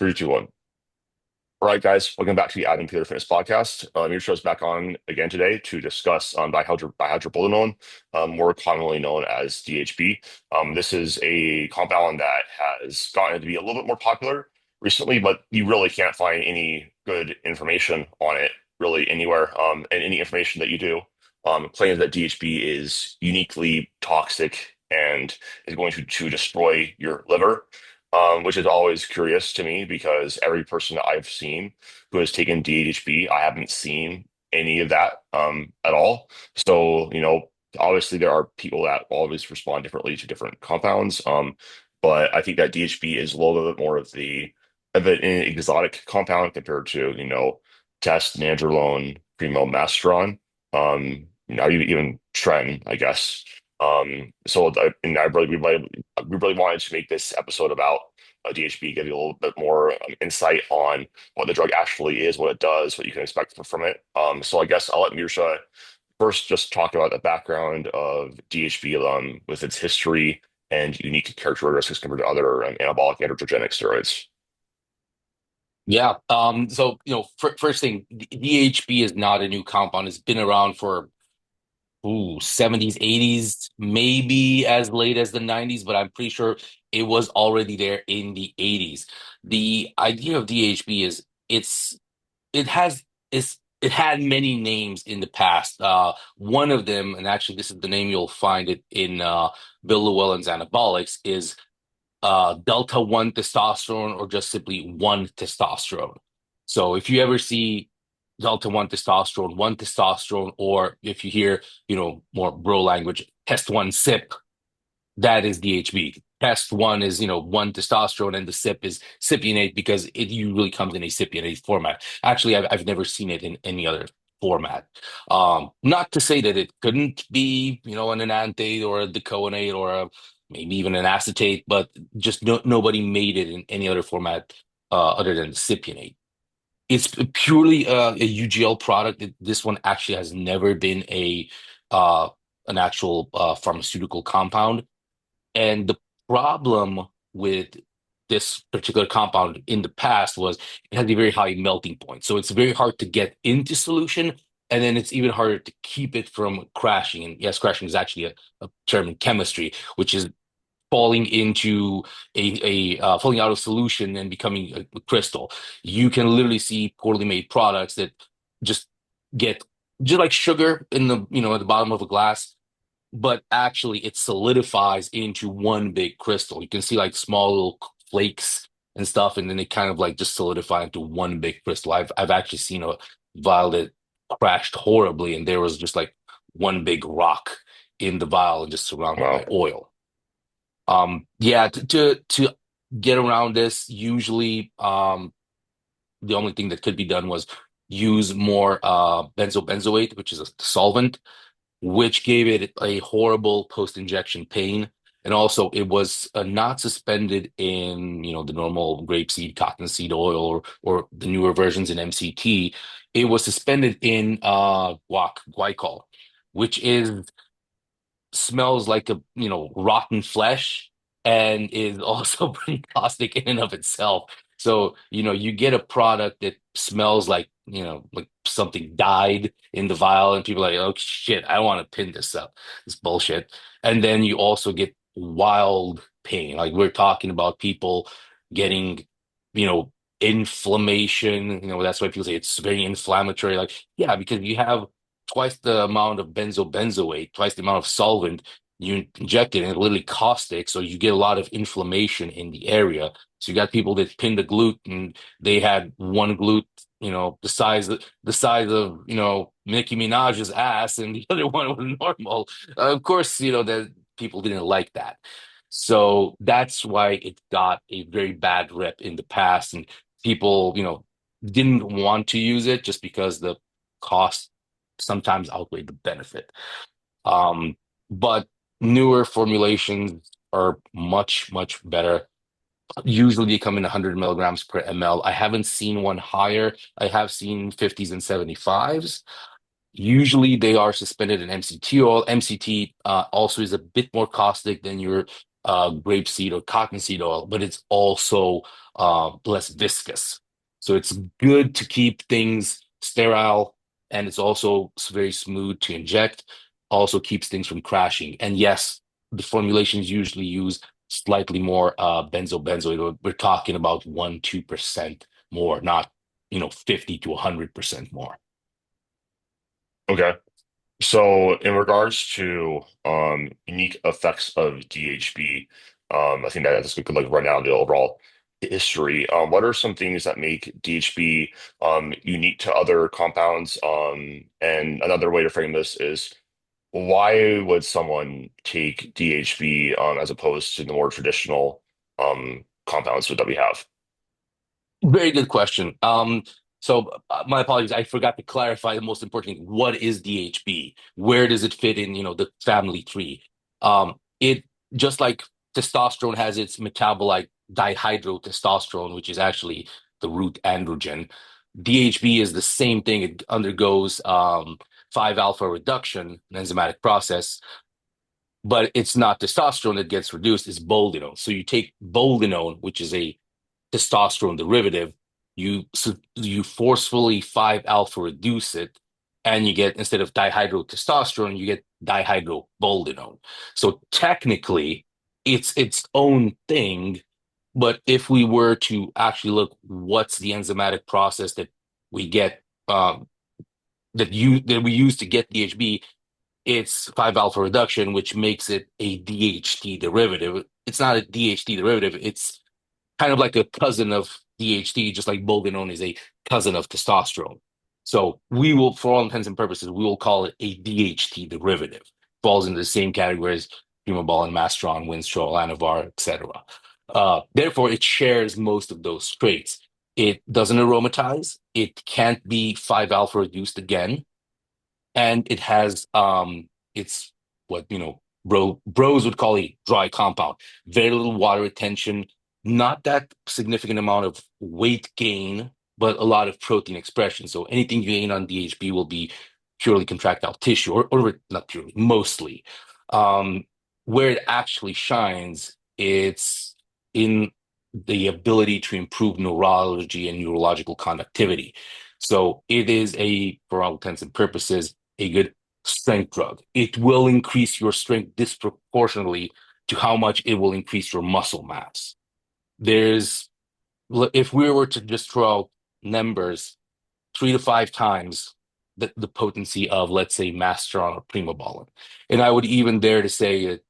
Three, two, one. All right, guys, welcome back to the Adam Peter Fitness Podcast. Mircea is back on again today to discuss dihydroboldenone, more commonly known as DHB. This is a compound that has gotten to be a little bit more popular recently, but you really can't find any good information on it really anywhere. And any information that you do claims that DHB is uniquely toxic and is going to destroy your liver, which is always curious to me because every person that I've seen who has taken DHB, I haven't seen any of that at all. So, obviously there are people that always respond differently to different compounds. But I think that DHB is a little bit more of an exotic compound compared to, test, nandrolone, primo, masteron, even Tren, I guess. And we really wanted to make this episode about DHB, give you a little bit more insight on what the drug actually is, what it does, what you can expect from it. So I guess I'll let Mirsha first just talk about the background of DHB with its history and unique characteristics compared to other anabolic androgenic steroids. Yeah. First thing, DHB is not a new compound. It's been around for 70s, 80s, maybe as late as the 90s, but I'm pretty sure it was already there in the 80s. The idea of DHB is it had many names in the past. One of them, and actually this is the name you'll find it in Bill Llewellyn's Anabolics, is delta 1 testosterone or just simply 1 testosterone. So if you ever see delta 1 testosterone, or if you hear, more bro language, test 1 sip, that is DHB. Test 1 is, 1 testosterone, and the sip is cypionate because it usually comes in a cypionate format. Actually, I've never seen it in any other format. Not to say that it couldn't be, an enanthate or a decoonate or maybe even an acetate, but just nobody made it in any other format other than the cypionate. It's purely a UGL product. This one actually has never been uh, an actual pharmaceutical compound. And the problem with this particular compound in the past was it has a very high melting point. So it's very hard to get into solution. And then it's even harder to keep it from crashing. And yes, crashing is actually a term in chemistry, which is falling into falling out of solution and becoming a crystal. You can literally see poorly made products that just get just like sugar in at the bottom of a glass, but actually it solidifies into one big crystal. You can see like small little flakes and stuff, and then they kind of like just solidify into one big crystal. I've actually seen a vial that crashed horribly, and there was just like one big rock in the vial and just surrounded by Wow. oil. Yeah, to get around this, usually the only thing that could be done was use more benzoate, which is a solvent, which gave it a horrible post-injection pain. And also, it was not suspended in, the normal grapeseed, cottonseed oil, or the newer versions in MCT. It was suspended in glycol, which is smells like rotten flesh and is also pretty caustic in and of itself. So, you get a product that smells like, like something died in the vial, and people are like, oh shit, I want to pin this up. It's bullshit. And then you also get wild pain. Like we're talking about people getting, you know, inflammation. That's why people say it's very inflammatory. Like, yeah, because you have twice the amount of benzoate, twice the amount of solvent you inject it, and it's literally caustic, so you get a lot of inflammation in the area. So you got people that pinned the glute, and they had one glute, the size of Nicki Minaj's ass, and the other one was normal. Of course, that people didn't like that. So that's why it got a very bad rep in the past, and people, didn't want to use it just because the cost sometimes outweigh the benefit. But newer formulations are much, much better. Usually they come in 100 milligrams per ml. I haven't seen one higher. I have seen 50s and 75s. Usually they are suspended in MCT oil. MCT also is a bit more caustic than your grapeseed or cottonseed oil, but it's also less viscous. So it's good to keep things sterile, and it's also very smooth to inject. Also keeps things from crashing. And yes, the formulations usually use slightly more benzoate. We're talking about 1-2% more, not 50 to 100% more. Okay. So in regards to unique effects of DHB, I think that's a good like run down the overall history. What are some things that make DHB unique to other compounds? And another way to frame this is why would someone take DHB as opposed to the more traditional compounds that we have? Very good question. So my apologies, I forgot to clarify the most important thing. What is DHB? Where does it fit in, the family tree? It just like testosterone has its metabolite dihydrotestosterone, which is actually the root androgen. DHB is the same thing. It undergoes 5-alpha reduction, an enzymatic process, but it's not testosterone that gets reduced, it's boldenone. So you take boldenone, which is a testosterone derivative, you forcefully 5-alpha reduce it, and you get, instead of dihydrotestosterone, you get dihydroboldenone. So technically, it's its own thing, but if we were to actually look, what's the enzymatic process that we get that we use to get DHB, it's 5-alpha reduction, which makes it a DHT derivative. It's not a DHT derivative. It's kind of like a cousin of DHT, just like boldenone is a cousin of testosterone. So we will, for all intents and purposes, we will call it a DHT derivative. Falls into the same category as Primobolan, Masteron, Winstrol, Anavar, etc. Therefore, it shares most of those traits. It doesn't aromatize. It can't be 5-alpha reduced again, and it has it's what bros would call a dry compound. Very little water retention, not that significant amount of weight gain, but a lot of protein expression. So anything you gain on DHB will be purely contractile tissue, or not purely, mostly. um where it actually shines, it's in the ability to improve neurology and neurological conductivity. So it is, for all intents and purposes, a good strength drug. It will increase your strength disproportionately to how much it will increase your muscle mass. There's, if we were to just throw out numbers, 3 to 5 times the potency of, let's say, Masteron or Primobolan. And I would even dare to say that,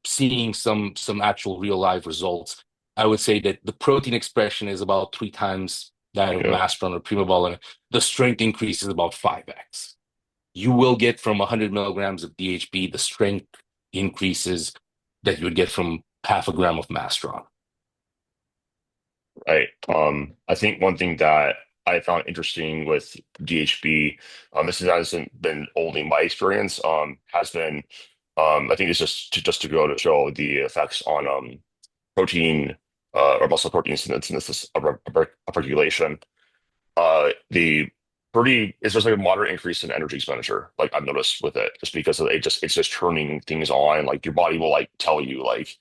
seeing some actual real life results, I would say that the protein expression is about 3 times that of Yeah. Masteron or Primobolan. The strength increase is about 5x. You will get from 100 milligrams of DHB the strength increases that you would get from half a gram of Masteron. Right. I think one thing that I found interesting with DHB, this hasn't been only my experience, has been, I think it's just to go to show the effects on protein or muscle protein synthesis of regulation. The pretty it's just like a moderate increase in energy expenditure. Like I've noticed with it, just because it's just turning things on. Like your body will like tell you like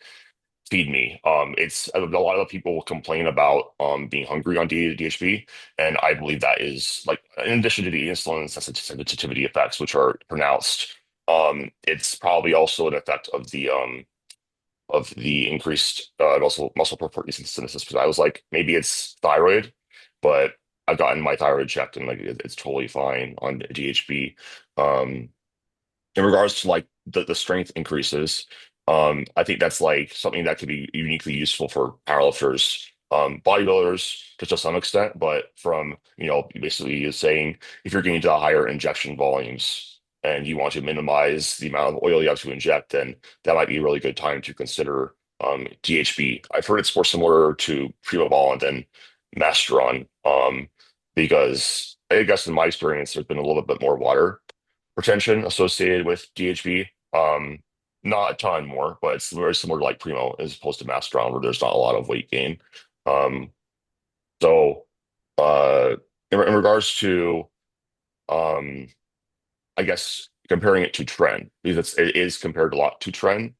feed me. It's a lot of people complain about being hungry on DHB, and I believe that is like in addition to the insulin sensitivity effects, which are pronounced. It's probably also an effect of the increased muscle protein synthesis. Because I was like, maybe it's thyroid, but I've gotten my thyroid checked and like it's totally fine on DHB. Um, in regards to like the strength increases, I think that's like something that could be uniquely useful for powerlifters, bodybuilders to some extent, but from, basically is saying if you're getting to higher injection volumes and you want to minimize the amount of oil you have to inject, then that might be a really good time to consider DHB. I've heard it's more similar to Primobolan than Masteron, because I guess in my experience, there's been a little bit more water retention associated with DHB. Not a ton more, but it's very similar to like Primo as opposed to Masteron, where there's not a lot of weight gain. Um, so in regards to um, I guess comparing it to Tren, because it is compared a lot to Tren.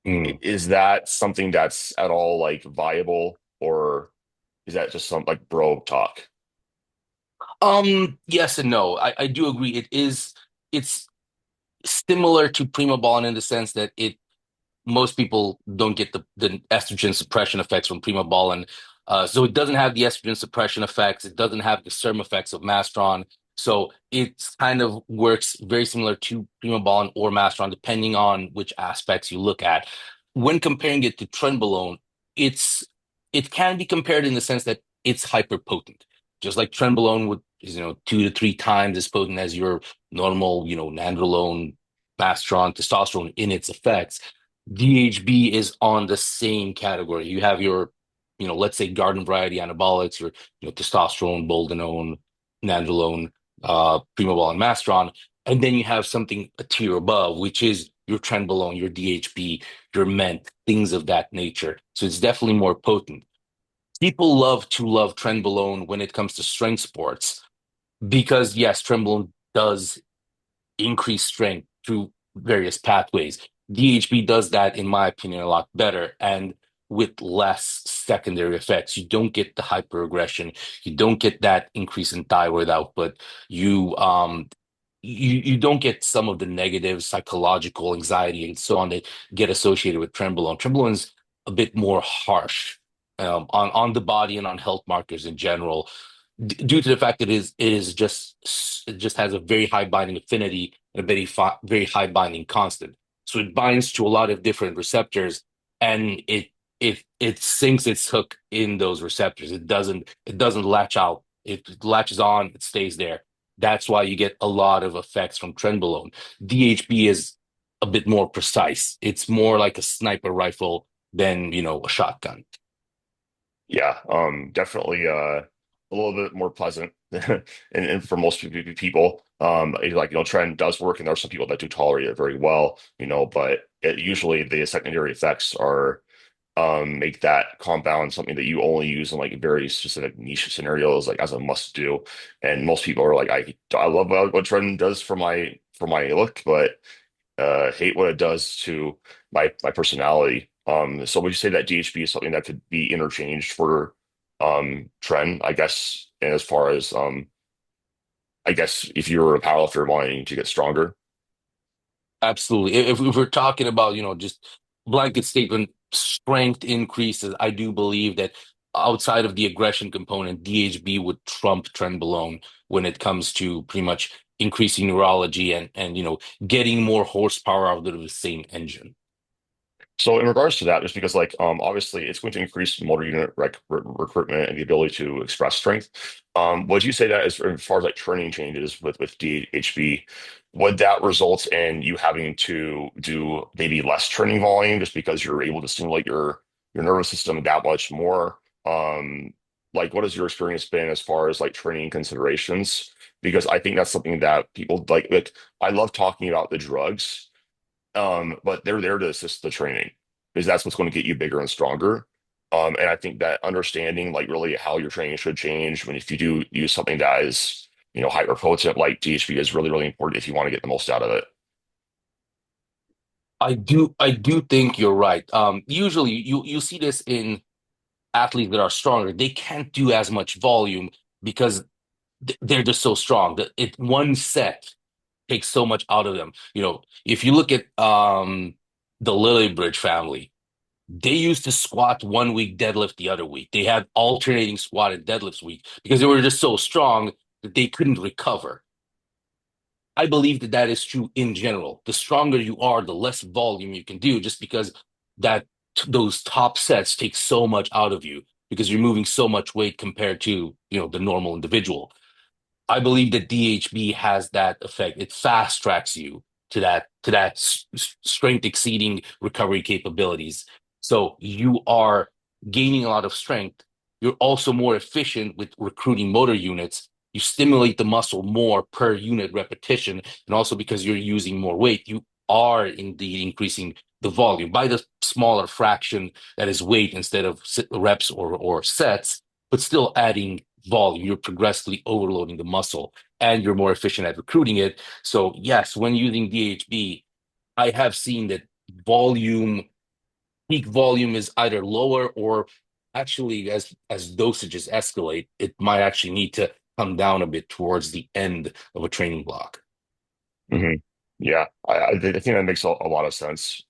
Mm. Is that something that's at all like viable, or is that just some like bro talk? Yes and no. I do agree. It's similar to Primobolan in the sense that it most people don't get the estrogen suppression effects from Primobolan. So it doesn't have the estrogen suppression effects. It doesn't have the SERM effects of Mastron. So it kind of works very similar to Primobolan or Mastron, depending on which aspects you look at. When comparing it to Trenbolone, it's it can be compared in the sense that it's hyperpotent, just like Trenbolone would is 2 to 3 times as potent as your normal nandrolone, Mastron, testosterone in its effects. DHB is on the same category. You have your, let's say garden variety anabolics, your, testosterone, boldenone, nandrolone, primobol, and mastron, and then you have something a tier above, which is your trenbolone, your DHB, your ment, things of that nature. So it's definitely more potent. People love trenbolone when it comes to strength sports because yes, trenbolone does increase strength through various pathways. DHB does that, in my opinion, a lot better and with less secondary effects. You don't get the hyperaggression. You don't get that increase in thyroid output. You you don't get some of the negative psychological anxiety and so on that get associated with trenbolone. Trenbolone is a bit more harsh on the body and on health markers in general due to the fact that it just has a very high binding affinity and a very high binding constant. So it binds to a lot of different receptors, and it sinks its hook in those receptors. It doesn't latch out. It latches on. It stays there. That's why you get a lot of effects from trenbolone. DHB is a bit more precise. It's more like a sniper rifle than a shotgun. Yeah, definitely a little bit more pleasant and for most people. Like Tren does work, and there are some people that do tolerate it very well, but usually the secondary effects are make that compound something that you only use in like very specific niche scenarios, like as a must do. And most people are like, I love what Tren does for my look, but hate what it does to my personality. So would you say that DHB is something that could be interchanged for Tren, I guess, and as far as I guess if you're a powerlifter wanting to get stronger? Absolutely. If we're talking about, just blanket statement, strength increases, I do believe that outside of the aggression component, DHB would trump trenbolone when it comes to pretty much increasing neurology and getting more horsepower out of the same engine. So in regards to that, just because like obviously it's going to increase motor unit recruitment and the ability to express strength. Would you say that as far as like training changes with DHB, would that result in you having to do maybe less training volume just because you're able to stimulate your nervous system that much more? Like what has your experience been as far as like training considerations? Because I think that's something that people like I love talking about the drugs but they're there to assist the training because that's what's going to get you bigger and stronger. And I think that understanding like really how your training should change when if you do use something that is, hyper potent like DHB is really, really important if you want to get the most out of it. I do think you're right. Usually you see this in athletes that are stronger. They can't do as much volume because they're just so strong. One set takes so much out of them. If you look at the Lilliebridge family, they used to squat one week, deadlift the other week. They had alternating squat and deadlifts week because they were just so strong that they couldn't recover. I believe that that is true in general. The stronger you are, the less volume you can do, just because that those top sets take so much out of you because you're moving so much weight compared to the normal individual. I believe that DHB has that effect. It fast tracks you to that strength exceeding recovery capabilities. So you are gaining a lot of strength. You're also more efficient with recruiting motor units. You stimulate the muscle more per unit repetition, and also because you're using more weight, you are indeed increasing the volume by the smaller fraction that is weight instead of reps or sets, but still adding volume. You're progressively overloading the muscle and you're more efficient at recruiting it. So, yes, when using DHB, I have seen that volume. peak volume is either lower or actually as dosages escalate, it might actually need to come down a bit towards the end of a training block. Hmm. Yeah, I think that makes a lot of sense.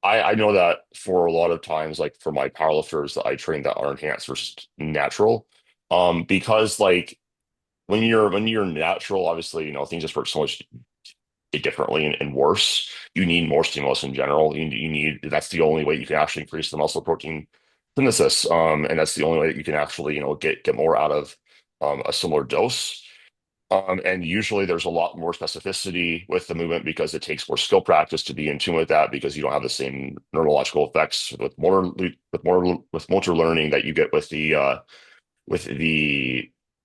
I know that for a lot of times, like for my powerlifters that I train that are enhanced versus natural, because like when you're natural, obviously, things just work so much differently and worse. You need more stimulus in general. You need that's the only way you can actually increase the muscle protein synthesis. And that's the only way that you can actually, get more out of a similar dose. And usually there's a lot more specificity with the movement because it takes more skill practice to be in tune with that because you don't have the same neurological effects with motor learning that you get with the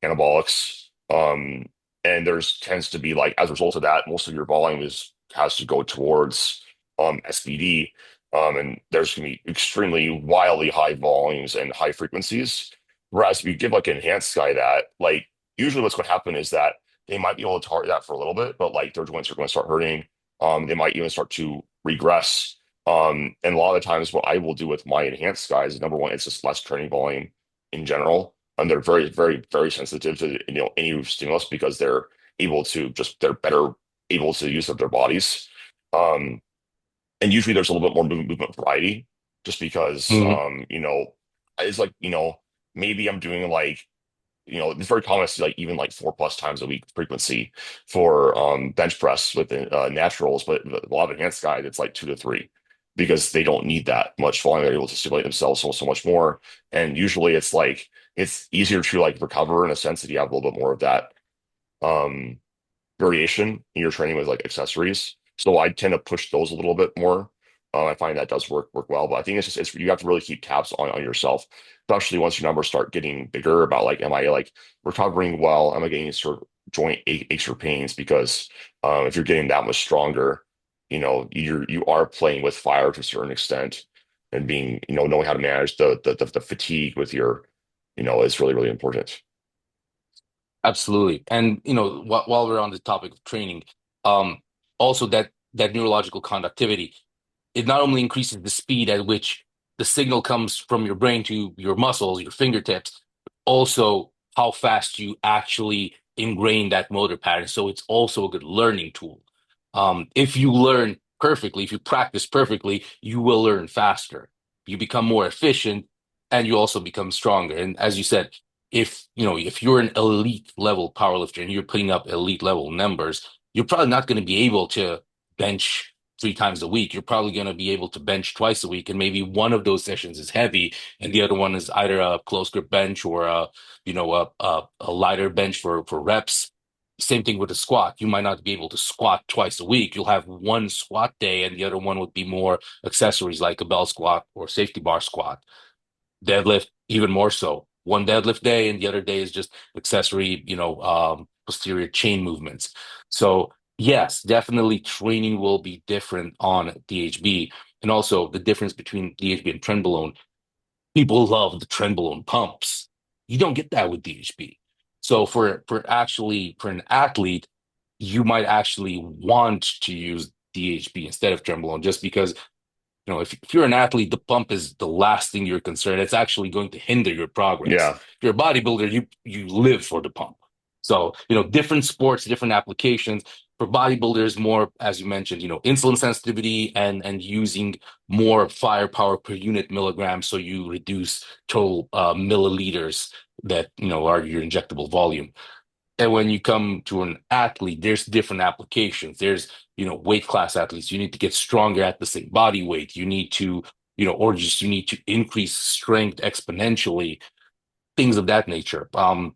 anabolics. And there's tends to be like as a result of that, most of your volume is has to go towards SBD. And there's gonna be extremely wildly high volumes and high frequencies. Whereas if you give like an enhanced guy that, like usually what's going to happen is that they might be able to target that for a little bit, but like their joints are going to start hurting. They might even start to regress. And a lot of the times, what I will do with my enhanced guys is number one, it's just less training volume in general, and they're very, very, very sensitive to any stimulus because they're better able to use up their bodies. Um, and usually there's a little bit more movement variety, just because Mhm. it's like maybe I'm doing like it's very common to see like even like 4+ times a week frequency for bench press with naturals, but a lot of enhanced guys it's like 2 to 3 because they don't need that much volume. They're able to stimulate themselves so much more, and usually it's like it's easier to like recover in a sense that you have a little bit more of that um variation in your training with like accessories. So I tend to push those a little bit more. I find that does work well, but I think it's you have to really keep tabs on yourself, especially once your numbers start getting bigger about like, am I like recovering well? Am I getting sort of joint aches or pains? Because if you're getting that much stronger, you are playing with fire to a certain extent, and being knowing how to manage the fatigue with your is really really important. Absolutely. And while we're on the topic of training, um, also that neurological conductivity, it not only increases the speed at which the signal comes from your brain to your muscles, your fingertips, also how fast you actually ingrain that motor pattern. So it's also a good learning tool. If you learn perfectly, if you practice perfectly, you will learn faster. You become more efficient and you also become stronger. And as you said, if you're an elite level powerlifter and you're putting up elite level numbers, you're probably not going to be able to bench 3 times a week. You're probably going to be able to bench twice a week, and maybe one of those sessions is heavy, and the other one is either a close grip bench or a lighter bench for reps. Same thing with a squat. You might not be able to squat twice a week. You'll have one squat day, and the other one would be more accessories like a bell squat or safety bar squat. Deadlift, even more so. One deadlift day, and the other day is just accessory, posterior chain movements. So, yes, definitely training will be different on DHB. And also the difference between DHB and Trenbolone. People love the Trenbolone pumps. You don't get that with DHB. So for an athlete, you might actually want to use DHB instead of Trenbolone just because if you're an athlete, the pump is the last thing you're concerned. It's actually going to hinder your progress. Yeah. If you're a bodybuilder, you live for the pump. So, different sports, different applications. For bodybuilders, more, as you mentioned, insulin sensitivity and using more firepower per unit milligram, so you reduce total milliliters that are your injectable volume. And when you come to an athlete, there's different applications. There's, weight class athletes. You need to get stronger at the same body weight. You need to, or just you need to increase strength exponentially, things of that nature. And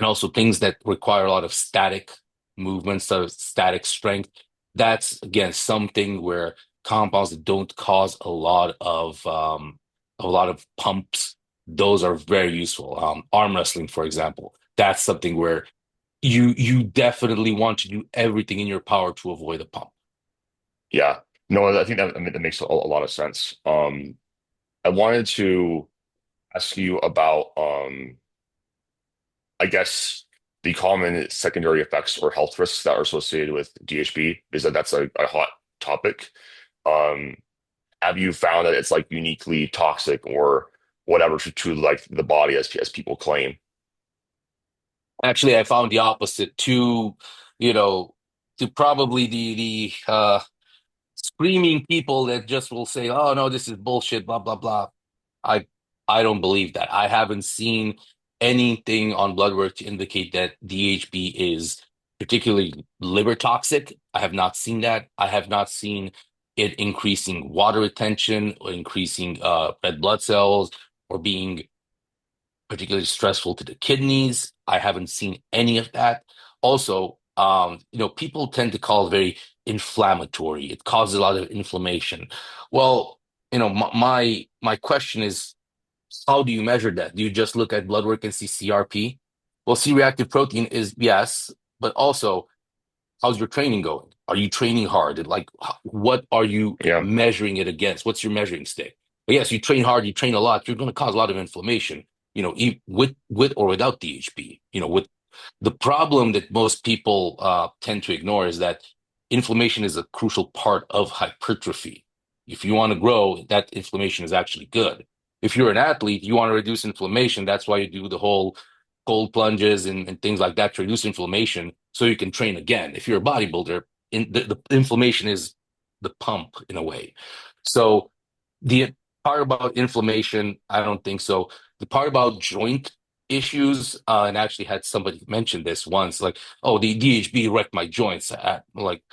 also things that require a lot of static movements, so static strength. That's again something where compounds that don't cause a lot of pumps, those are very useful. Arm wrestling, for example, that's something where you definitely want to do everything in your power to avoid a pump. Yeah. No, I think that, I mean, that makes a lot of sense. I wanted to ask you about, I guess, the common secondary effects or health risks that are associated with DHB, is that's a hot topic. Um, have you found that it's like uniquely toxic or whatever to like the body as people claim? Actually, I found the opposite. You know, to probably the screaming people that just will say, "Oh no, this is bullshit," blah blah blah. I I don't believe that. I haven't seen anything on blood work to indicate that DHB is particularly liver toxic. I have not seen that. I have not seen it increasing water retention or increasing red blood cells or being particularly stressful to the kidneys. I haven't seen any of that. Also, people tend to call it very inflammatory. It causes a lot of inflammation. Well, my question is, how do you measure that? Do you just look at blood work and see CRP? Well, C-reactive protein is yes, but also how's your training going? Are you training hard? Like, what are you Yeah. measuring it against? What's your measuring stick? But yes, you train hard, you train a lot, you're going to cause a lot of inflammation, with or without DHB. With the problem that most people tend to ignore is that inflammation is a crucial part of hypertrophy. If you want to grow, that inflammation is actually good. If you're an athlete, you want to reduce inflammation. That's why you do the whole cold plunges and things like that to reduce inflammation so you can train again. If you're a bodybuilder, the inflammation is the pump in a way. So the part about inflammation, I don't think so. The part about joint issues, and I actually had somebody mention this once, like, oh, the DHB wrecked my joints. I'm like,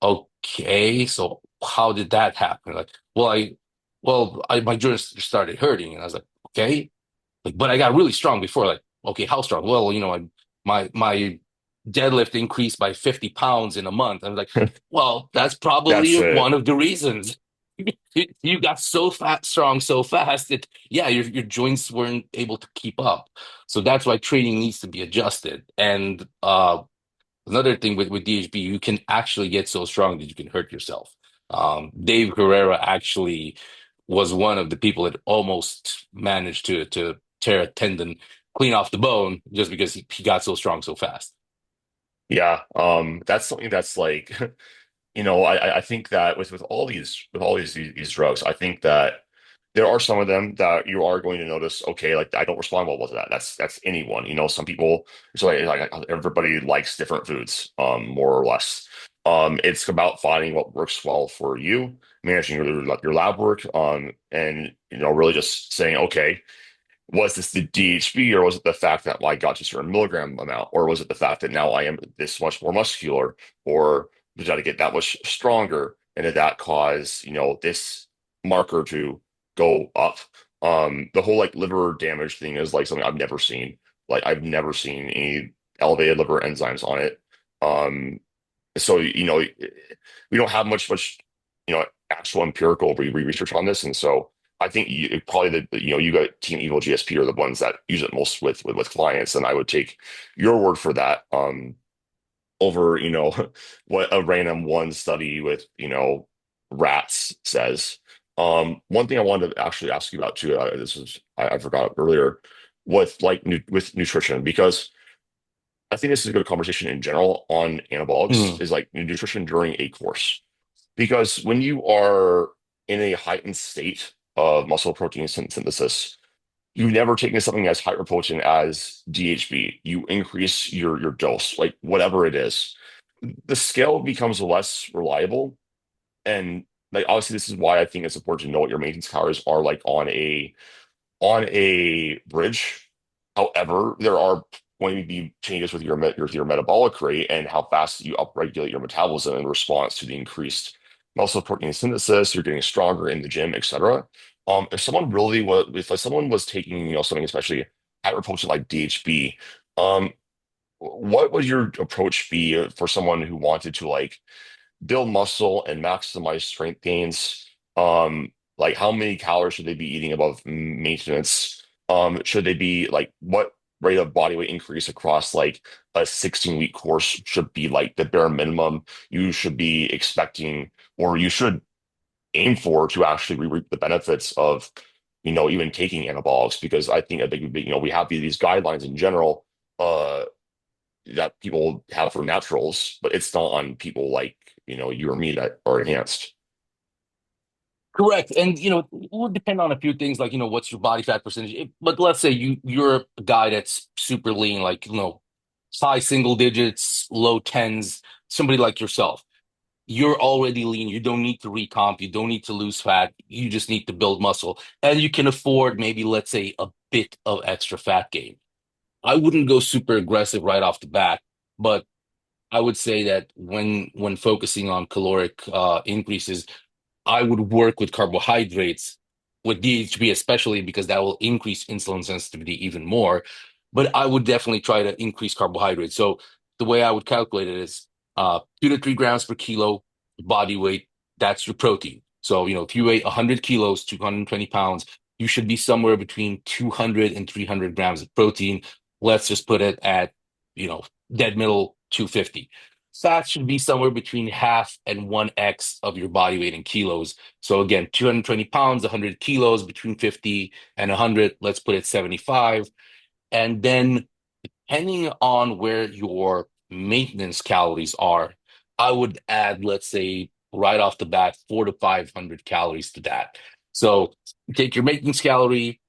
okay, so how did that happen? Like, my joints started hurting, and I was like, okay, like, but I got really strong before. Like, okay, how strong? Well, my deadlift increased by 50 pounds in a month. I'm like, well, that's That's probably it. one of the reasons. You got so fat, strong so fast that yeah, your joints weren't able to keep up. So that's why training needs to be adjusted. And another thing with DHB, you can actually get so strong that you can hurt yourself. Dave Herrera actually was one of the people that almost managed to tear a tendon clean off the bone just because he got so strong so fast. Yeah. That's something that's like, I think that with all these drugs, I think that there are some of them that you are going to notice, okay, like I don't respond well to that. That's anyone. Some people, so like everybody likes different foods, more or less. It's about finding what works well for you, managing your lab work, and really just saying, okay, was this the DHB, or was it the fact that I got to a certain milligram amount, or was it the fact that now I am this much more muscular, or did I get that much stronger, and did that cause this marker to go up? The whole like liver damage thing is like something I've never seen. Like I've never seen any elevated liver enzymes on it. Um, so we don't have much actual empirical research on this, and so I think probably you got Team Evil GSP are the ones that use it most with clients, and I would take your word for that over what a random one study with rats says. One thing I wanted to actually ask you about too, I forgot earlier, with like with nutrition, because I think this is a good conversation in general on anabolics, Mm. is like nutrition during a course. Because when you are in a heightened state of muscle protein synthesis, you never taken something as hyperpotent as DHB. You increase your dose, like whatever it is. The scale becomes less reliable. And like obviously this is why I think it's important to know what your maintenance calories are like on a bridge. However, there are going to be changes with your metabolic rate and how fast you upregulate your metabolism in response to the increased muscle protein synthesis. You're getting stronger in the gym, etc. If someone was taking, something especially hyperpotent like DHB, um, what would your approach be for someone who wanted to like build muscle and maximize strength gains? Like how many calories should they be eating above maintenance? Should they be like what rate of body weight increase across like a 16-week course should be like the bare minimum you should be expecting, or you should aim for to actually reap the benefits of, even taking anabolics? Because I think we have these guidelines in general, that people have for naturals, but it's not on people like, you or me that are enhanced. Correct. And it would depend on a few things like, what's your body fat percentage. But let's say you're a guy that's super lean, like, high single digits, low tens, somebody like yourself. You're already lean. You don't need to recomp. You don't need to lose fat. You just need to build muscle. And you can afford maybe, let's say, a bit of extra fat gain. I wouldn't go super aggressive right off the bat, but I would say that when focusing on caloric increases, I would work with carbohydrates, with DHB especially, because that will increase insulin sensitivity even more. But I would definitely try to increase carbohydrates. So the way I would calculate it is 2 to 3 grams per kilo body weight. That's your protein. So, if you weigh 100 kilos, 220 pounds, you should be somewhere between 200 and 300 grams of protein. Let's just put it at, you know, dead middle 250. Fat should be somewhere between half and 1x of your body weight in kilos. So again, 220 pounds, 100 kilos, between 50 and 100, let's put it 75. And then depending on where your maintenance calories are, I would add, let's say, right off the bat, 400 to 500 calories to that. So take your maintenance calorie,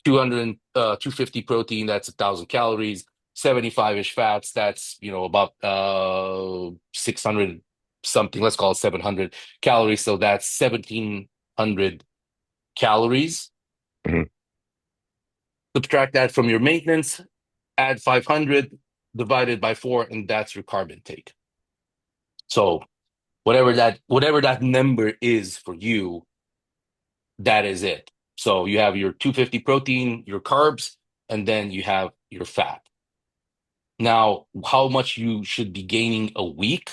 200, 250 protein, that's 1,000 calories, 75-ish fats, that's, about 600 something, let's call it 700 calories. So that's 1,700 calories. Mhm. Subtract that from your maintenance, add 500 divided by 4, and that's your carb intake. So whatever that number is for you, that is it. So you have your 250 protein, your carbs, and then you have your fat. Now, how much you should be gaining a week?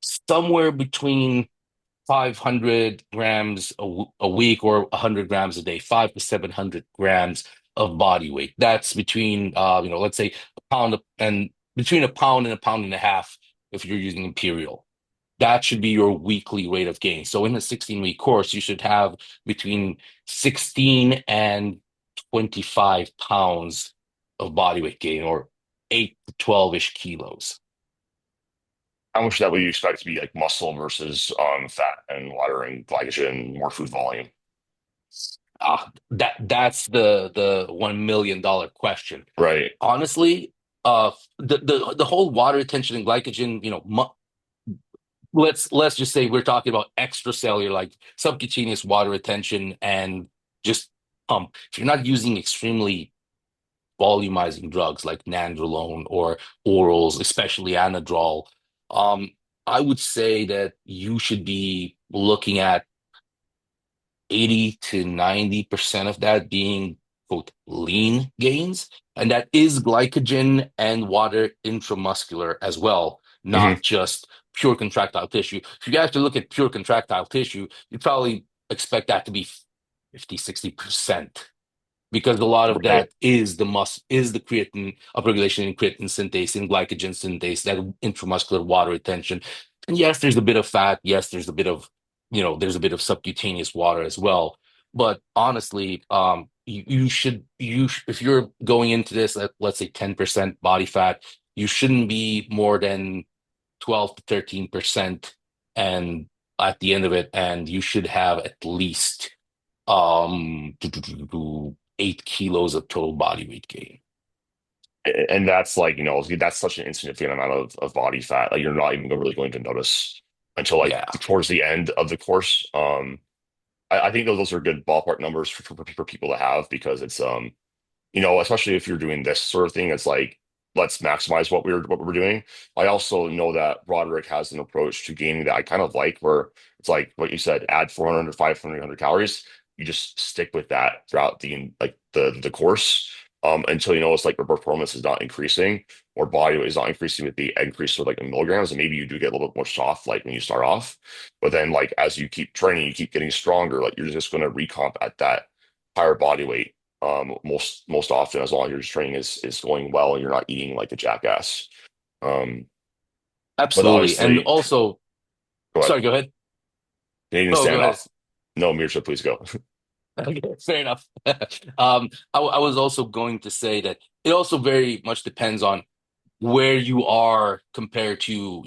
Somewhere between 500 grams a week or 100 grams a day, 5 to 700 grams of body weight. That's between, let's say between a pound and a pound and a half if you're using imperial. That should be your weekly rate of gain. So in a 16-week course, you should have between 16 and 25 pounds of body weight gain, or 8 to 12-ish kilos. How much of that would you expect to be like muscle versus fat and water and glycogen, more food volume? That's the $1 million question. Right. Honestly, the whole water retention and glycogen, let's just say we're talking about extracellular, like subcutaneous water retention, and just pump. If you're not using extremely volumizing drugs like nandrolone or orals, especially anadrol, um, I would say that you should be looking at 80 to 90% of that being, quote, lean gains. And that is glycogen and water intramuscular as well, Hmm. not just pure contractile tissue. If you guys to look at pure contractile tissue, you probably expect that to be 50, 60%, because a lot of Right. that is the creatine upregulation in creatine synthase and glycogen synthase, that intramuscular water retention. And yes, there's a bit of fat. Yes, there's a bit of subcutaneous water as well. But honestly, if you're going into this at, let's say, 10% body fat, you shouldn't be more than 12 to 13%, and at the end of it, and you should have at least 8 kilos of total body weight gain. And that's like, that's such an insignificant amount of body fat. Like you're not even really going to notice until like Yeah. towards the end of the course. I think those are good ballpark numbers for people to have because it's especially if you're doing this sort of thing, it's like let's maximize what we're doing. I also know that Broderick has an approach to gaming that I kind of like, where it's like what you said, add 400, 500 calories. You just stick with that throughout the course until you know it's like your performance is not increasing or body weight is not increasing with the increase of like in milligrams, and maybe you do get a little bit more soft like when you start off, but then like as you keep training, you keep getting stronger. Like you're just going to recomp at that higher body weight most often, as long as your training is going well and you're not eating like a jackass. Um, but Absolutely. And obviously, also, go ahead. sorry, go ahead. Canadian Oh, go ahead. standoff. No, Mircea, please go. Okay, fair enough. I was also going to say that it also very much depends on where you are compared to,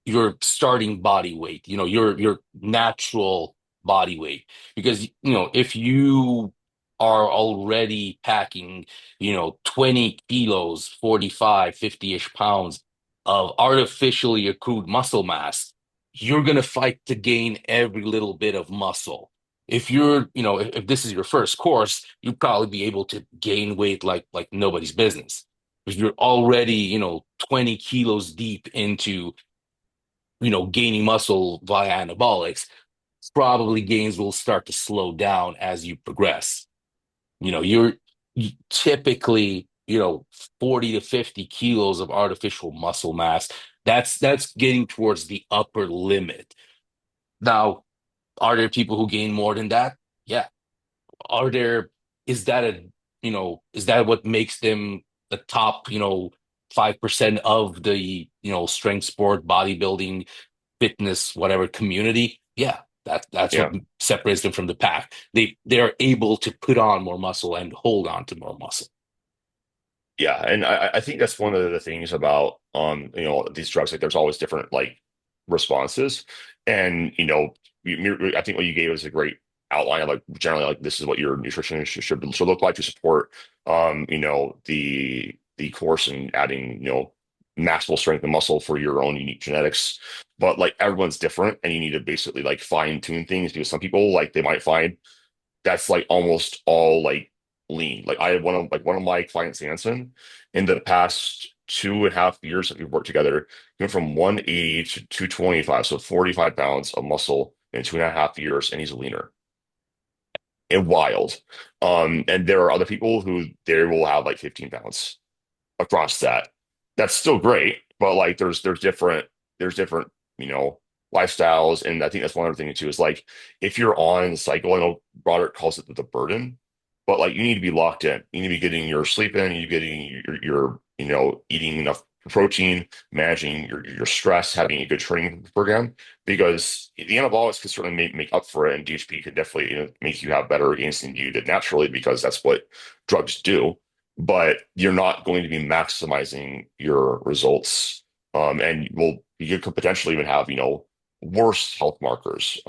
your starting body weight, your natural body weight. Because, if you are already packing, 20 kilos, 45, 50-ish pounds of artificially accrued muscle mass, you're going to fight to gain every little bit of muscle. If you're, if this is your first course, you'd probably be able to gain weight like nobody's business. If you're already, 20 kilos deep into, gaining muscle via anabolics, probably gains will start to slow down as you progress. You typically, 40 to 50 kilos of artificial muscle mass. That's getting towards the upper limit. Now, are there people who gain more than that? Yeah. Are there, is that is that what makes them the top, 5% of the, strength sport, bodybuilding, fitness, whatever community? Yeah. That's what Yeah. separates them from the pack. They're able to put on more muscle and hold on to more muscle. Yeah, and I think that's one of the things about these drugs. Like, there's always different like responses, and I think what you gave is a great outline of like generally like this is what your nutrition should look like to support the course and adding maximal strength and muscle for your own unique genetics. But like everyone's different, and you need to basically like fine tune things because some people like they might find that's like almost all like lean. Like I had one of my clients, Anson, in the past 2.5 years that we've worked together, he went from 180 to 225, so 45 pounds of muscle in 2.5 years, and he's leaner and wild. And there are other people who they will have like 15 pounds across that. That's still great, but like there's different, you know, lifestyles. And I think that's one other thing too, is like if you're on cycle, I know Broderick calls it the burden, but like you need to be locked in. You need to be getting your sleep in, you getting your eating enough protein, managing your stress, having a good training program, because the anabolics can certainly make up for it, and DHP could definitely make you have better gains than you did naturally because that's what drugs do, but you're not going to be maximizing your results. And you could potentially even have, worse health markers.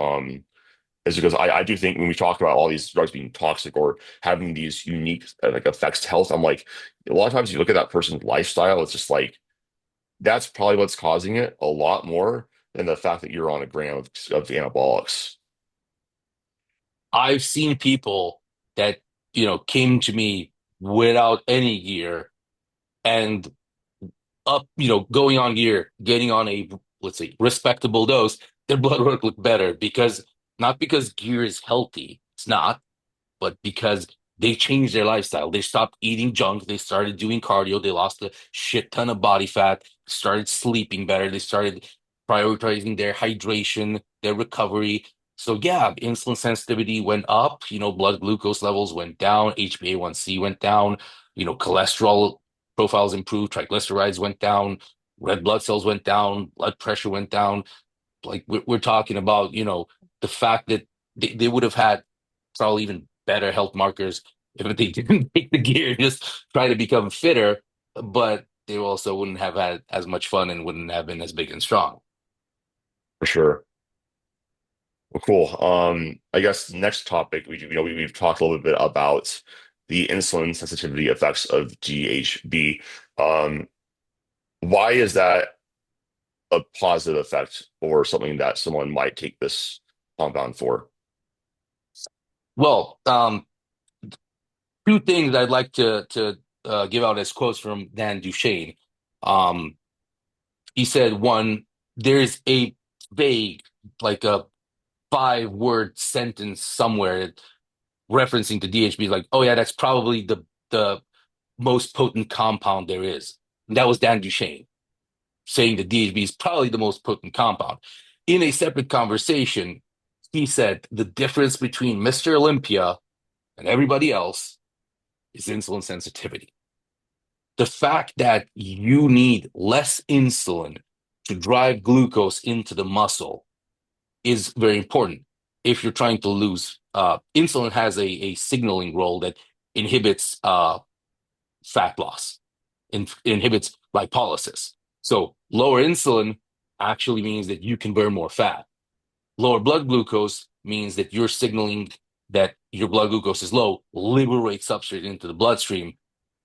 Is because I do think when we talk about all these drugs being toxic or having these unique like effects to health, I'm like, a lot of times you look at that person's lifestyle, it's just like that's probably what's causing it a lot more than the fact that you're on a gram of anabolics. I've seen people that, came to me without any gear and going on gear, getting on a, let's say, respectable dose, their blood work looked better because not because gear is healthy, it's not, but because they changed their lifestyle. They stopped eating junk. They started doing cardio. They lost a shit ton of body fat, started sleeping better. They started prioritizing their hydration, their recovery. So yeah, insulin sensitivity went up, blood glucose levels went down, HbA1c went down, cholesterol profiles improved, triglycerides went down, red blood cells went down, blood pressure went down. Like we're talking about, the fact that they would have had probably even better health markers if they didn't take the gear, just try to become fitter, but they also wouldn't have had as much fun and wouldn't have been as big and strong. For sure. Well, cool. I guess next topic, we've talked a little bit about the insulin sensitivity effects of DHB. Um, why is that a positive effect or something that someone might take this compound for? Well, two things I'd like to give out as quotes from Dan Duchesne. Um, he said, one, there's a vague, like a 5-word sentence somewhere referencing to DHB, like, oh yeah, that's probably the most potent compound there is. And that was Dan Duchesne saying that DHB is probably the most potent compound. In a separate conversation, he said the difference between Mr. Olympia and everybody else is insulin sensitivity. The fact that you need less insulin to drive glucose into the muscle is very important if you're trying to lose. Insulin has a signaling role that inhibits fat loss, inhibits lipolysis. So lower insulin actually means that you can burn more fat. Lower blood glucose means that you're signaling that your blood glucose is low, liberate substrate into the bloodstream,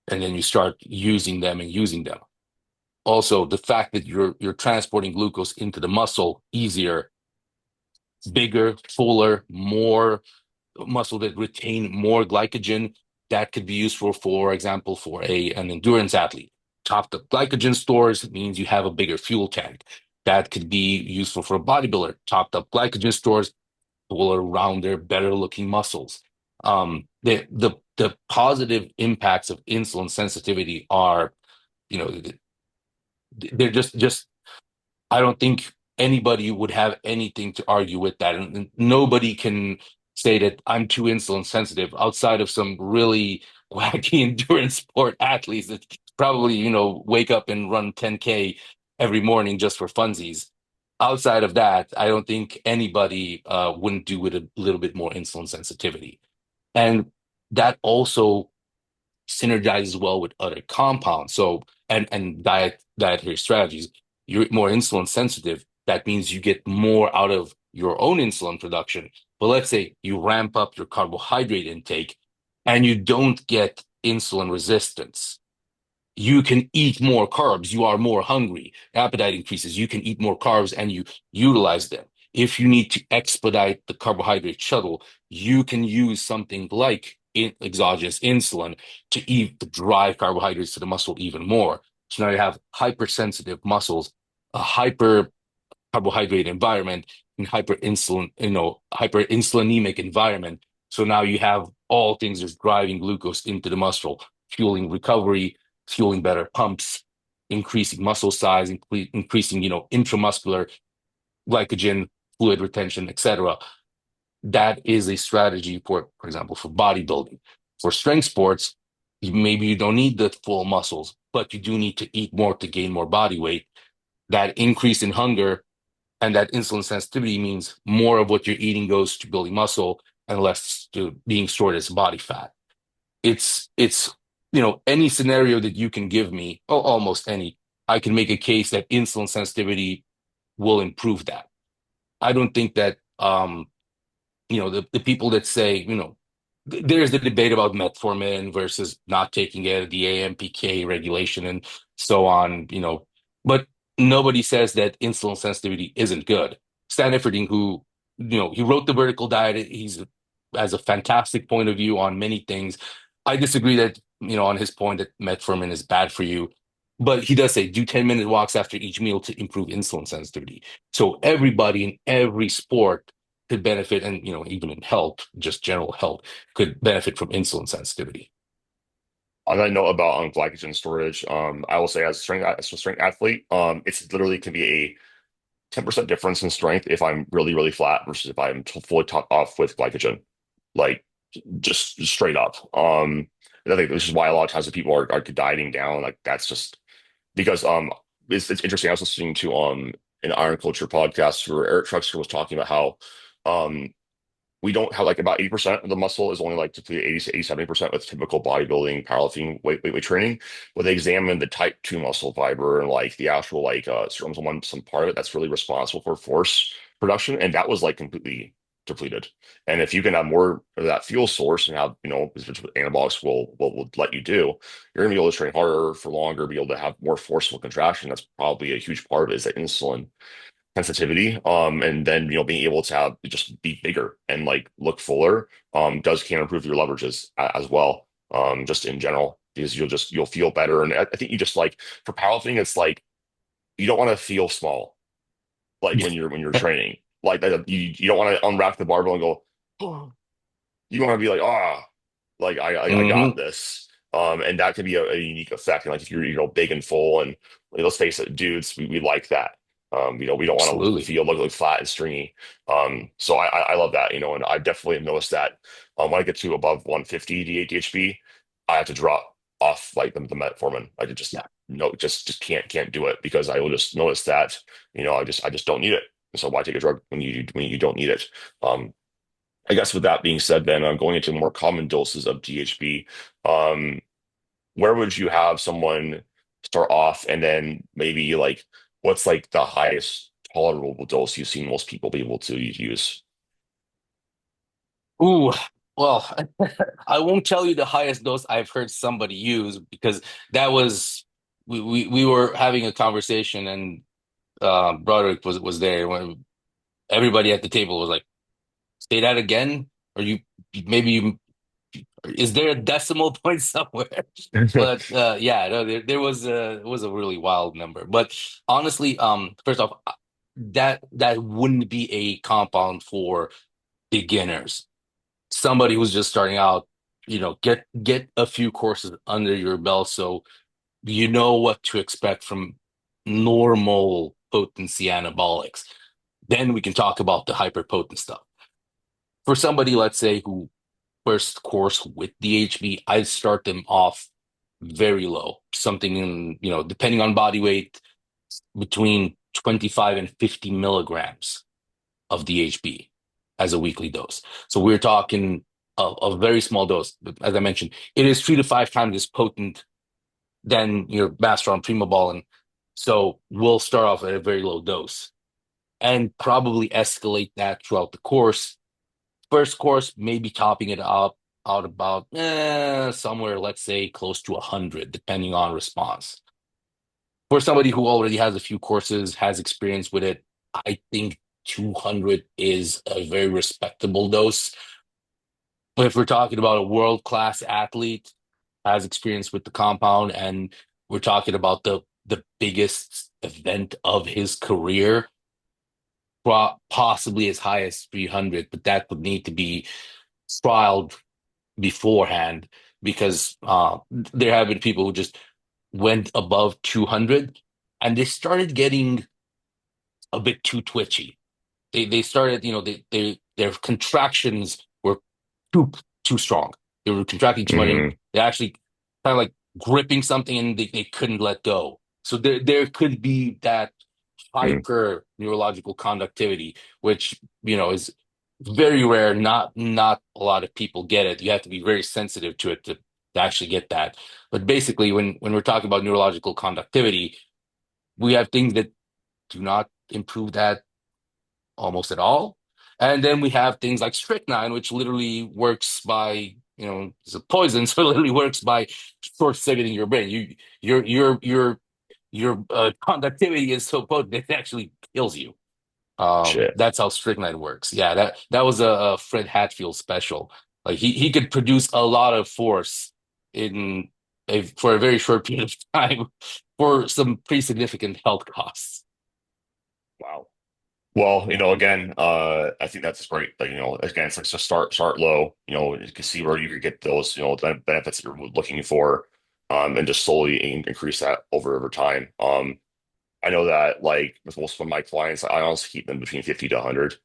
and then you start using them and using them. Also, the fact that you're transporting glucose into the muscle easier, bigger, fuller, more muscle that retain more glycogen, that could be useful, for example, for an endurance athlete. Topped up glycogen stores means you have a bigger fuel tank. That could be useful for a bodybuilder. Topped up glycogen stores, fuller, rounder, better looking muscles. The positive impacts of insulin sensitivity are, you know, they're just I don't think anybody would have anything to argue with that. And nobody can say that I'm too insulin sensitive outside of some really wacky endurance sport athletes that probably, wake up and run 10K every morning just for funsies. Outside of that, I don't think anybody wouldn't do with a little bit more insulin sensitivity. And that also synergizes well with other compounds. So and dietary strategies. You're more insulin sensitive. That means you get more out of your own insulin production. But let's say you ramp up your carbohydrate intake and you don't get insulin resistance. You can eat more carbs. You are more hungry. Appetite increases. You can eat more carbs and you utilize them. If you need to expedite the carbohydrate shuttle, you can use something like exogenous insulin to drive carbohydrates to the muscle even more. So now you have hypersensitive muscles, a hyper carbohydrate environment, and hyperinsulinemic environment. So now you have all things just driving glucose into the muscle, fueling recovery, fueling better pumps, increasing muscle size, increasing, intramuscular glycogen, fluid retention, etc. That is a strategy for example, for bodybuilding. For strength sports, maybe you don't need the full muscles, but you do need to eat more to gain more body weight. That increase in hunger and that insulin sensitivity means more of what you're eating goes to building muscle and less to being stored as body fat. It's any scenario that you can give me, almost any, I can make a case that insulin sensitivity will improve that. I don't think that the people that say, there's the debate about metformin versus not taking it, the AMPK regulation and so on, but nobody says that insulin sensitivity isn't good. Stan Efferding, who, he wrote The Vertical Diet, he's has a fantastic point of view on many things. I disagree that, on his point that metformin is bad for you, but he does say do 10-minute walks after each meal to improve insulin sensitivity. So everybody in every sport could benefit, and even in health, just general health, could benefit from insulin sensitivity. On that note about glycogen storage, I will say as a strength athlete, it's literally can be a 10% difference in strength if I'm really, really flat versus if I'm fully topped off with glycogen, like just straight up. And I think this is why a lot of times the people are dieting down. Like that's just because it's interesting. I was listening to an Iron Culture podcast where Eric Truxker was talking about how um we don't have like about 80% of the muscle is only like typically 80 to 70% with typical bodybuilding, powerlifting, weight training. But they examined the type 2 muscle fiber and like the actual like some part of it that's really responsible for force production. And that was like completely depleted. And if you can have more of that fuel source and have, which anabolics will let you do, you're gonna be able to train harder for longer, be able to have more forceful contraction. That's probably a huge part of it is that insulin sensitivity and then being able to have just be bigger and like look fuller can improve your leverages as well just in general because you'll feel better and I think you just like for powerlifting it's like you don't want to feel small like Yeah. when you're training like that you don't want to unwrap the barbell and go oh. You want to be like like I got Hmm. this and that could be a unique effect and like if you're big and full and like, let's face it dudes we like that we don't want to Absolutely. feel look flat and stringy so I love that and I definitely have noticed that when I get to above 150 DHB I have to drop off like the metformin I could just Yeah. no just can't do it because I will just notice that I just don't need it so why take a drug when you don't need it um I guess with that being said, then going into more common doses of DHB, um, where would you have someone start off, and then maybe like what's like the highest tolerable dose you've seen most people be able to use? Ooh, well, I won't tell you the highest dose I've heard somebody use because that was we were having a conversation and Broderick was there when everybody at the table was like, "Say that again," or you maybe you is there a decimal point somewhere? But yeah, no, there was it was a really wild number. But honestly, first off, that wouldn't be a compound for beginners. Somebody who's just starting out, get a few courses under your belt so you know what to expect from normal potency anabolics. Then we can talk about the hyperpotent stuff. For somebody, let's say, who first course with DHB, I'd start them off very low, something in, depending on body weight, between 25 and 50 milligrams of DHB as a weekly dose. So we're talking a very small dose. But as I mentioned, it is 3 to 5 times as potent than your Masteron Primobolan. So we'll start off at a very low dose and probably escalate that throughout the course. First course, maybe topping it up out about somewhere, let's say, close to 100, depending on response. For somebody who already has a few courses, has experience with it, I think 200 is a very respectable dose. But if we're talking about a world-class athlete, has experience with the compound, and we're talking about the biggest event of his career, possibly as high as 300, but that would need to be trialed beforehand because there have been people who just went above 200 and they started getting a bit too twitchy. They started, their contractions were too too strong. They were contracting too much and Hmm. they actually kind of like gripping something and they couldn't let go. So there could be that hyper neurological conductivity, which is very rare. Not a lot of people get it. You have to be very sensitive to it to actually get that. But basically, when we're talking about neurological conductivity, we have things that do not improve that almost at all. And then we have things like strychnine, which literally works by, it's a poison, so it literally works by short-circuiting your brain. Your conductivity is so potent it actually kills you. Shit. That's how strychnine works. Yeah, that was a Fred Hatfield special. Like he could produce a lot of force for a very short period of time for some pretty significant health costs. Wow. Well, again, I think that's great. Like, again, it's like just start low. You can see where you could get those, benefits that you're looking for, and just slowly increase that over time. I know that like with most of my clients, I honestly keep them between 50 to 100,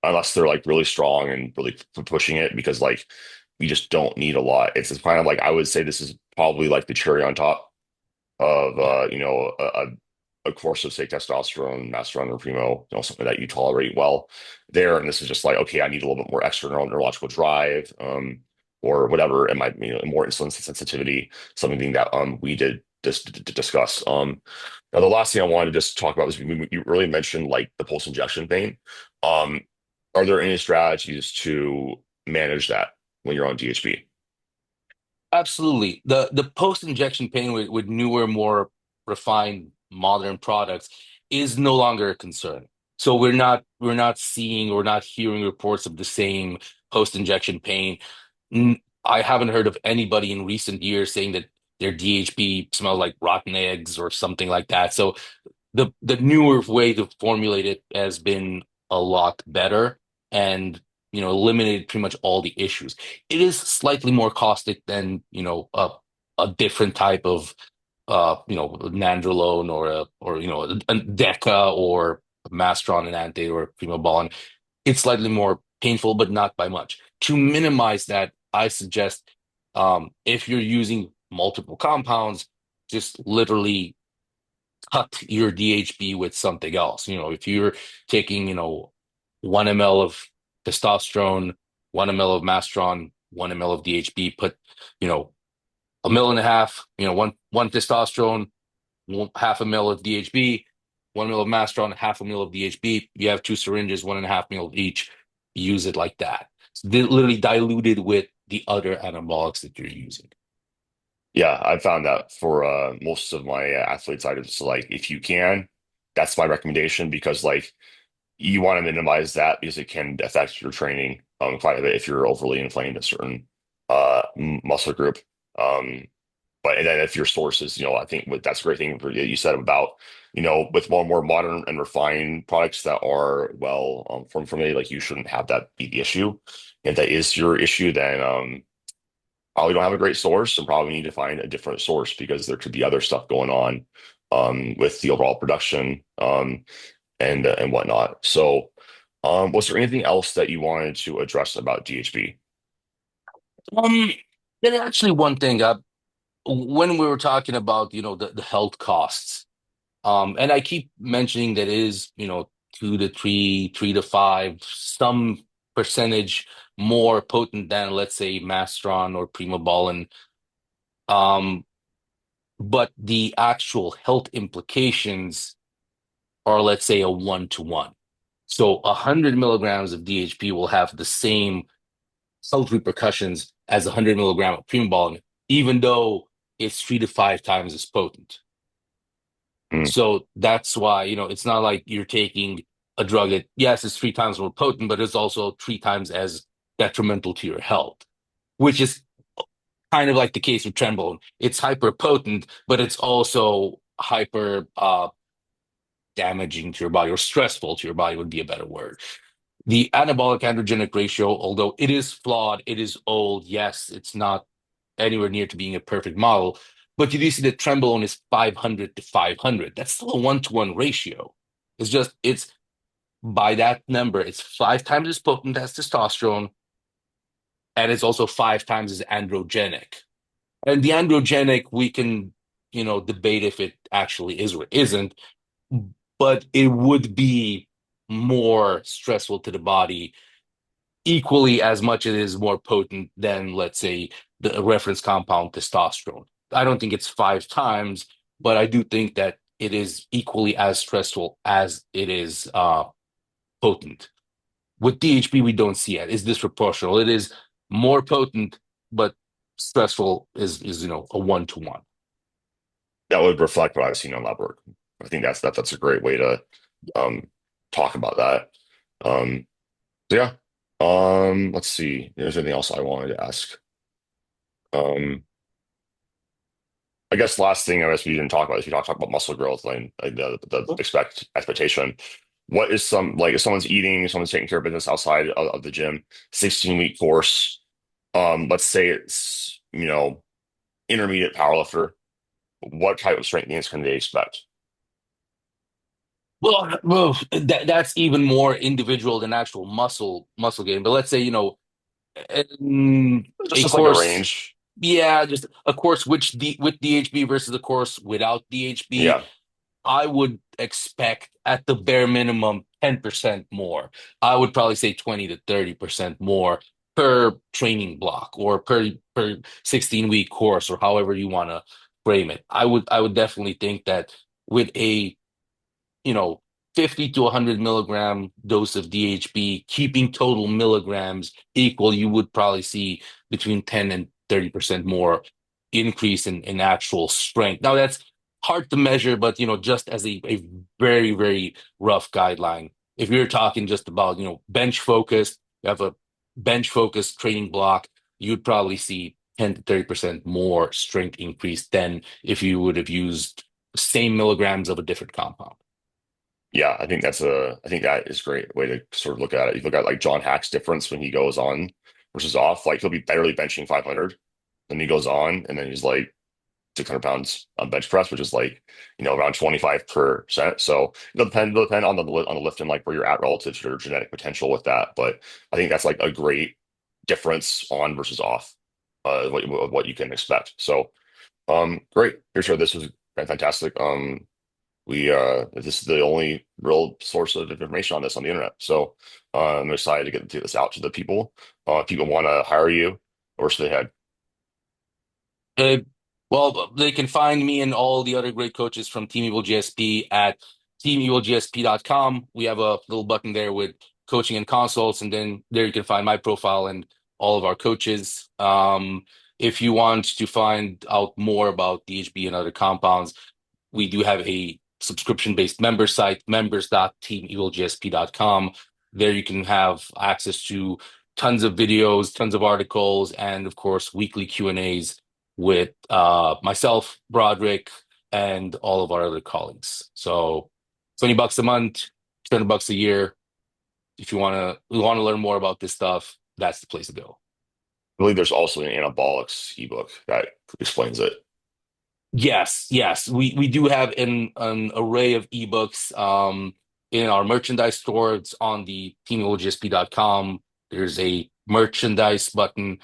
unless they're like really strong and really pushing it, because like we just don't need a lot. It's just kind of like I would say this is probably like the cherry on top of a course of say testosterone, masteron, or primo, something that you tolerate well there. And this is just like, okay, I need a little bit more extra neurological drive, or whatever. It might, more insulin sensitivity, something that we did discuss. Now the last thing I wanted to just talk about was you really mentioned like the post injection pain. Um, are there any strategies to manage that when you're on DHB? Absolutely. The post-injection pain with newer, more refined modern products is no longer a concern. So we're not seeing or not hearing reports of the same post-injection pain. I haven't heard of anybody in recent years saying that their DHB smells like rotten eggs or something like that. So the newer way to formulate it has been a lot better and eliminated pretty much all the issues. It is slightly more caustic than a different type of nandrolone or a deca or mastron and ante or primobolan. It's slightly more painful, but not by much. To minimize that, I suggest if you're using multiple compounds, just literally cut your DHB with something else. If you're taking, 1 ml of testosterone, 1 ml of mastron, 1 ml of DHB, put, you know, a mil and a half, one testosterone, half a mil of DHB, 1 ml of mastron, half a mil of DHB. You have two syringes, 1.5 ml of each. Use it like that. literally diluted with the other anabolics that you're using. Yeah, I found that for most of my athletes, I just like if you can, that's my recommendation because like you want to minimize that because it can affect your training quite a bit if you're overly inflamed a certain muscle group. Um, but and then if your source is, I think that's a great thing that you said about, with more modern and refined products that are well formulated, like you shouldn't have that be the issue. If that is your issue, then probably don't have a great source and probably need to find a different source because there could be other stuff going on with the overall production and whatnot. So, was there anything else that you wanted to address about DHB? Um, there's actually one thing. When we were talking about, the health costs, and I keep mentioning that is, 2 to 3, 3 to 5, some percentage more potent than, let's say, Mastron or Primobolan. Um, but the actual health implications are, let's say, a 1 to 1. So 100 milligrams of DHP will have the same health repercussions as 100 milligram of Primobolan, even though it's 3 to 5 times as potent. Mm, So that's why, it's not like you're taking a drug that, yes, it's 3 times more potent, but it's also 3 times as detrimental to your health, which is kind of like the case with Trenbolone. It's hyper potent, but it's also hyper damaging to your body, or stressful to your body would be a better word. The anabolic androgenic ratio, although it is flawed, it is old. Yes, it's not anywhere near to being a perfect model, but you do see that Trenbolone is 500 to 500. That's still a 1 to 1 ratio. It's by that number, it's 5 times as potent as testosterone, and it's also 5 times as androgenic. And the androgenic, we can, debate if it actually is or isn't, but it would be more stressful to the body equally as much as it is more potent than, let's say, the reference compound testosterone. I don't think it's 5 times, but I do think that it is equally as stressful as it is potent. With DHB, we don't see it. It's disproportional. It is more potent, but stressful is a 1 to 1. that would reflect what I've seen on lab work. I think that's a great way to um, talk about that. Um, so yeah. Let's see. There's anything else I wanted to ask. Um, I guess last thing I guess we didn't talk about is we talk about muscle growth and like the expectation. What is some like if someone's eating, someone's taking care of business outside of the gym, 16-week course. Let's say it's intermediate powerlifter. What type of strength gains can they expect? Well, that's even more individual than actual muscle gain. But let's say, a Just like a course, range. yeah, just a course with DHB versus a course without DHB. Yeah. I would expect at the bare minimum 10% more. I would probably say 20 to 30% more per training block, or per 16-week course, or however you want to frame it. I would definitely think that with a, you know, 50 to 100 milligram dose of DHB, keeping total milligrams equal, you would probably see between 10 and 30% more increase in actual strength. Now, that's hard to measure, but, just as a very, very rough guideline, if you're talking just about, bench focused, you have a bench focused training block, you'd probably see 10 to 30% more strength increase than if you would have used same milligrams of a different compound. Yeah, I think that is a great way to sort of look at it. You look at like John Hack's difference when he goes on versus off, like he'll be barely benching 500, then he goes on and then he's like 600 pounds on bench press, which is like, around 25%. So it'll depend on the lift and like where you're at relative to your genetic potential with that. But I think that's like a great difference on versus off, what you can expect. So, great. Here's sure this was fantastic. This is the only real source of information on this on the internet. So I'm excited to get this out to the people. If people want to hire you, or should they head? Uh, well, they can find me and all the other great coaches from Team Evil GSP at teamevilgsp.com. We have a little button there with coaching and consults, and then there you can find my profile and all of our coaches. If you want to find out more about DHB and other compounds, we do have a subscription-based member site, members.teamevilgsp.com. There you can have access to tons of videos, tons of articles, and of course, weekly Q&As with myself, Broderick, and all of our other colleagues. So $20 a month, $200 a year. If you want to learn more about this stuff, that's the place to go. I believe there's also an anabolics ebook that explains it. Yes, yes. We do have an array of ebooks in our merchandise store. It's on the teamologsp.com. There's a merchandise button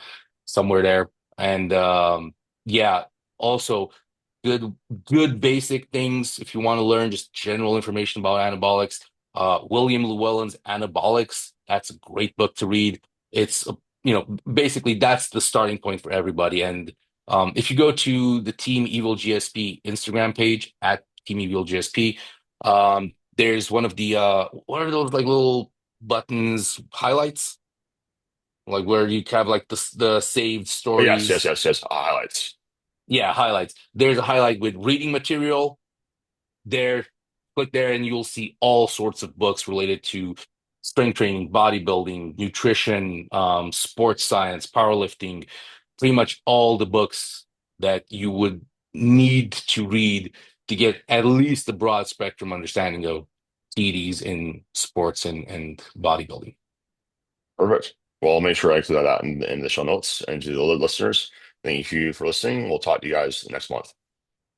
somewhere there. And yeah, also good good basic things if you want to learn just general information about anabolics. William Llewellyn's Anabolics, that's a great book to read. It's basically that's the starting point for everybody. And if you go to the Team Evil GSP Instagram page at Team Evil GSP, there's one of the what are those like little buttons highlights, like where you have like the saved Oh, yes, yes, stories. yes, yes. Highlights. Yeah, highlights. There's a highlight with reading material. There, click there, and you'll see all sorts of books related to strength training, bodybuilding, nutrition, sports science, powerlifting, pretty much all the books that you would need to read to get at least a broad spectrum understanding of TDs in sports and bodybuilding. Perfect. Well, I'll make sure I include that in the show notes and to the listeners. Thank you for listening. We'll talk to you guys next month.